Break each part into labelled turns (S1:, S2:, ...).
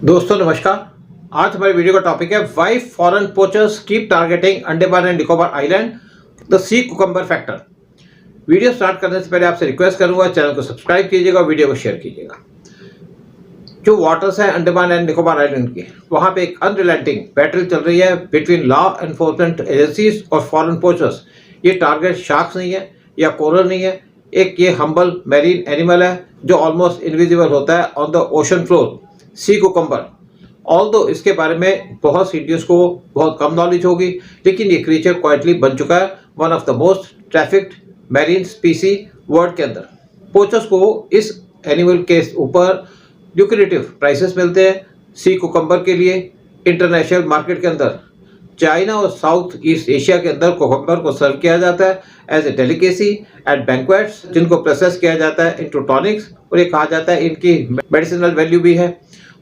S1: दोस्तों नमस्कार। आज हमारे वीडियो का टॉपिक है why foreign poachers keep targeting Andaman and Nicobar island the sea cucumber factor. Video start करने से पहले आपसे रिक्वेस्ट करूंगा चैनल को सब्सक्राइब कीजिएगा और वीडियो को शेयर कीजिएगा। जो वाटर्स हैं अंडमान एंड निकोबार आइलैंड के, वहां पे एक अनरिलेंटिंग बैटल चल रही है बिटवीन लॉ एनफोर्समेंट एजेंसीज और फॉरेन पोचर्स। ये टारगेट शार्क्स नहीं है या कोरल नहीं है, एक ये हम्बल मैरीन एनिमल है जो ऑलमोस्ट इनविजिबल होता है on the ocean floor, sea cucumber. Although इसके बारे में बहुत सीडियस को बहुत कम नॉलेज होगी, लेकिन ये क्रीचर क्वाइटली बन चुका है one of the most trafficked marine स्पीसी world के अंदर। पोचर्स को इस एनिमल के ऊपर ल्यूक्रेटिव प्राइसेस मिलते हैं सी कुकम्बर के लिए। इंटरनेशनल मार्केट के अंदर चाइना और साउथ ईस्ट एशिया के अंदर कुकम्बर को सर्व किया जाता है as a delicacy at banquets, जिनको प्रोसेस किया जाता है इनटू टॉनिक्स, और ये कहा जाता है इनकी मेडिसिनल वैल्यू भी है।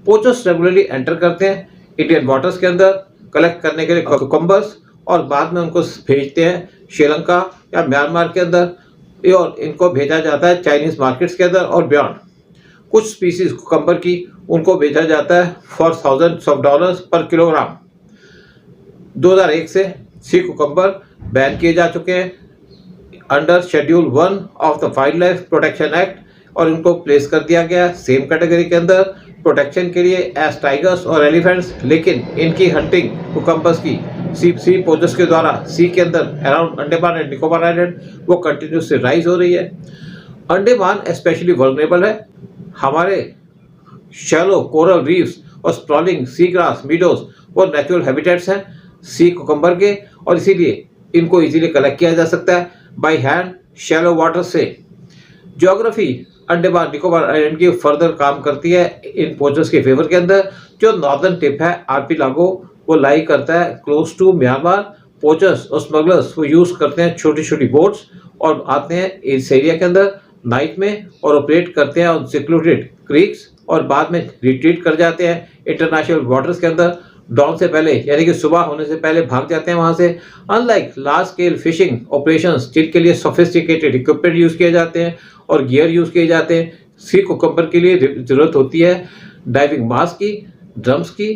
S1: पोचर्स रेगुलरली एंटर करते हैं इंडियन वाटर्स के अंदर कलेक्ट करने के लिए कुकम्बर्स, और बाद में उनको भेजते हैं श्रीलंका या म्यांमार के अंदर, और इनको भेजा जाता है चाइनीज मार्केट्स के अंदर और बियॉन्ड। कुछ स्पीसीज कुकम्बर की उनको भेजा जाता है फॉर थाउजेंड्स ऑफ डॉलर्स पर किलोग्राम। 2001 से सी कुकम्बर बैन किए जा चुके हैं under schedule 1 of the wild life protection act, और इनको प्लेस कर दिया गया सेम कैटेगरी के अंदर प्रोटेक्शन के लिए एज टाइगर्स और एलिफेंट्स। लेकिन इनकी हंटिंग कुकम्बर्स की सी पोचर्स के द्वारा सी के अंदर around Andaman and Nicobar island वो कंटिन्यूसली राइज हो रही है। अंडमान स्पेशली वल्नरेबल है। हमारे शैलो कोरल रीफ्स और स्प्रॉलिंग सी ग्रास मीडोज वो नेचुरल हैबिटेट्स हैं सी कुकम्बर के, और इसीलिए इनको इजीली कलेक्ट किया जा सकता है बाय हैंड शैलो वाटर से। ज्योग्राफी अंडमान निकोबार आइलैंड की फर्दर काम करती है इन पोचर्स के फेवर के अंदर। जो नॉर्दर्न टिप है आर्पिलागो वो लाई करता है क्लोज टू म्यांमार। पोचर्स और स्मगलर्स वो यूज करते हैं छोटी छोटी बोट्स और आते हैं इस एरिया के अंदर नाइट में और ऑपरेट करते हैं ऑन सिक्योरिटेड क्रीक्स, और बाद में रिट्रीट कर जाते हैं इंटरनेशनल वाटर्स के अंदर डॉन से पहले, यानी कि सुबह होने से पहले भाग जाते हैं वहां से। Unlike large scale fishing operations जिनके लिए सोफिस्टिकेटेड इक्विपमेंट यूज किए जाते हैं और गियर यूज किए जाते हैं, सी कुकम्बर के लिए जरूरत होती है डाइविंग मास्क की, ड्रम्स की,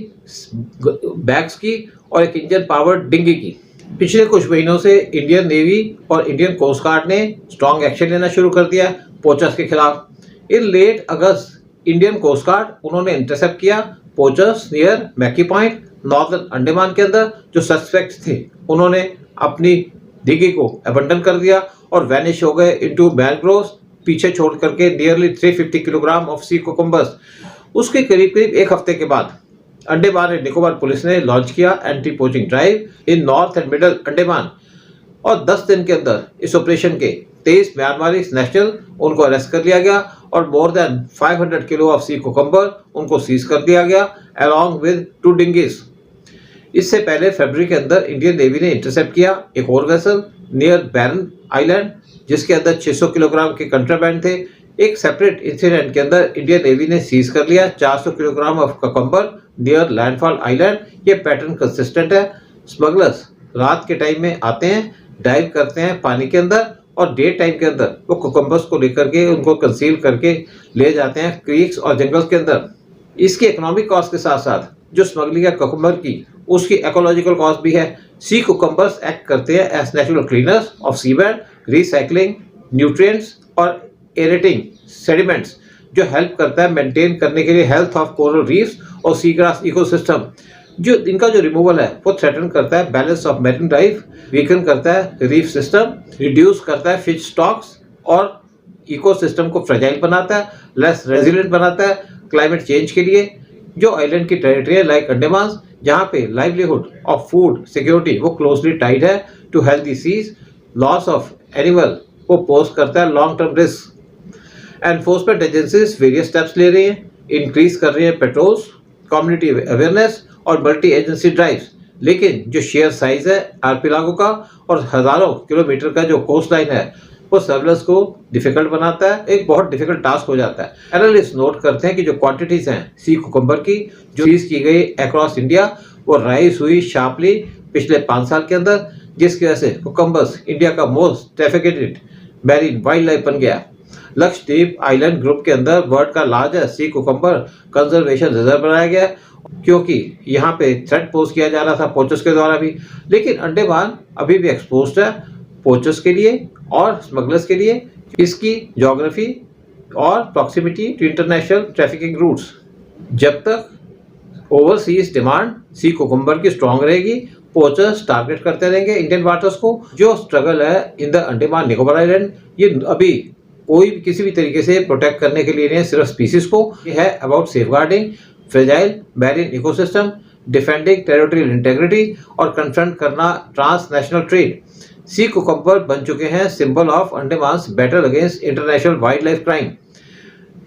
S1: बैग्स की और एक इंजन पावर्ड डिंगी की। पिछले कुछ महीनों से इंडियन नेवी और इंडियन कोस्ट गार्ड ने स्ट्रॉन्ग एक्शन लेना शुरू कर दिया पोचर्स के खिलाफ। इन लेट अगस्त इंडियन कोस्ट गार्ड उन्होंने इंटरसेप्ट किया poachers near मैकी point northern Andaman के अंदर। जो सस्पेक्ट्स थे उन्होंने अपनी डिगी को अबंडन कर दिया और वैनिश हो गए इनटू मैनग्रोव्स, पीछे छोड़ करके नियरली 350 किलोग्राम ऑफ सी कुकम्बर्स। उसके करीब करीब एक हफ्ते के बाद अंडमान एंड निकोबार पुलिस ने लॉन्च किया anti poaching drive in north and middle Andaman, और 10 दिन के अंदर इस ऑपरेशन के 23 म्यांमारी नेशनल उनको अरेस्ट कर लिया गया और more than 500 kilo of sea cucumber उनको सीज कर दिया गया अलॉन्ग विद 2 डिंगीज। इससे पहले फरवरी के अंदर इंडियन नेवी ने इंटरसेप्ट किया एक और वेसल नियर बैरन आइलैंड जिसके अंदर 600 किलोग्राम के कंट्राबैंड थे। एक सेपरेट इंसिडेंट के अंदर इंडियन नेवी ने सीज कर लिया 400 kilogram of cucumber near landfall island. ये पैटर्न कंसिस्टेंट है। स्मगलर्स रात के टाइम में आते हैं, डाइव करते हैं पानी के अंदर, और डे टाइम के अंदर वो कुकम्बर्स को लेकर के उनको कंसील करके ले जाते हैं क्रीक्स और जंगल्स के अंदर। इसकी इकोनॉमिक कॉस्ट के साथ साथ जो स्मगलिंग है कुकम्बर की उसकी इकोलॉजिकल कॉस्ट भी है। सी कुकम्बर्स एक्ट करते हैं as natural cleaners of seabed, recycling nutrients और एरेटिंग सेडिमेंट्स, जो हेल्प करता है मेंटेन करने के लिए हेल्थ ऑफ कोरल रीफ्स और सी ग्रास इकोसिस्टम। जो इनका जो रिमूवल है वो थ्रेटन करता है balance of marine life, weaken करता है रीफ सिस्टम, रिड्यूस करता है फिश स्टॉक्स और इकोसिस्टम को फ्रेजाइल बनाता है, लेस रेजिलिएंट बनाता है क्लाइमेट चेंज के लिए। जो आइलैंड की टेरिटरी है लाइक अंडमान, जहाँ पे लाइवलीहुड ऑफ फूड सिक्योरिटी वो क्लोजली टाइड है to healthy seas, loss of animal वो पोज करता है long term risk. Enforcement agencies various steps ले रही हैं, इंक्रीज कर रही है पेट्रोल्स, कम्युनिटी अवेयरनेस और मल्टी एजेंसी ड्राइव्स। लेकिन जो शेयर साइज है आर्पिलागो का और हजारों किलोमीटर का जो कोस्ट लाइन है वो सर्वेलेंस को डिफिकल्ट बनाता है, एक बहुत डिफिकल्ट टास्क हो जाता है। एनालिस्ट नोट करते हैं कि जो क्वांटिटीज हैं सी कुकम्बर की जो सीज की गई अक्रॉस इंडिया वो राइज हुई शार्पली पिछले 5 साल के अंदर, जिसकी वजह से कुकम्बर्स इंडिया का मोस्ट ट्रैफिकेटेड मैरीन वाइल्ड लाइफ बन गया। लक्षद्वीप आइलैंड ग्रुप के अंदर वर्ल्ड का लार्जेस्ट सी कुकम्बर कंजर्वेशन रिजर्व बनाया गया, क्योंकि यहाँ पे थ्रेट पोज किया जा रहा था पोचर्स के द्वारा भी। लेकिन अंडमान अभी भी एक्सपोज्ड है पोचर्स के लिए और स्मगलर्स के लिए। इसकी ज्योग्राफी और proximity to international trafficking routes, जब तक ओवरसीज डिमांड सी कुकम्बर की स्ट्रांग रहेगी, पोचर्स टारगेट करते रहेंगे इंडियन वाटर्स को। जो स्ट्रगल है in the Andaman Nicobar island, ये अभी कोई किसी भी तरीके से प्रोटेक्ट करने के लिए नहीं है सिर्फ स्पीसीज को, ये है about safeguarding fragile marine ecosystem, defending territorial integrity और कन्फ्रंट करना ट्रांसनेशनल ट्रेड। सी कुकम्बर बन चुके हैं symbol of Andamans battle against international wildlife crime.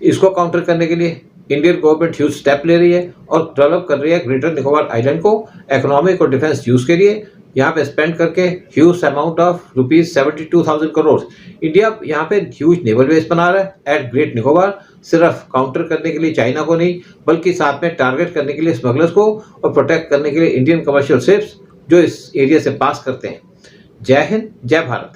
S1: इसको काउंटर करने के लिए इंडियन गवर्नमेंट ह्यूज स्टेप ले रही है और डेवलप कर रही है ग्रेटर निकोबार आइलैंड को इकोनॉमिक और डिफेंस यूज के लिए। यहाँ पे स्पेंड करके huge amount of ₹72,000 crore. India यहाँ पे ह्यूज नेवल बेस बना रहा है एट ग्रेट निकोबार, सिर्फ काउंटर करने के लिए चाइना को नहीं, बल्कि साथ में टारगेट करने के लिए स्मगलर्स को और प्रोटेक्ट करने के लिए इंडियन कमर्शियल शिप्स जो इस एरिया से पास करते हैं। जय हिंद, जय भारत।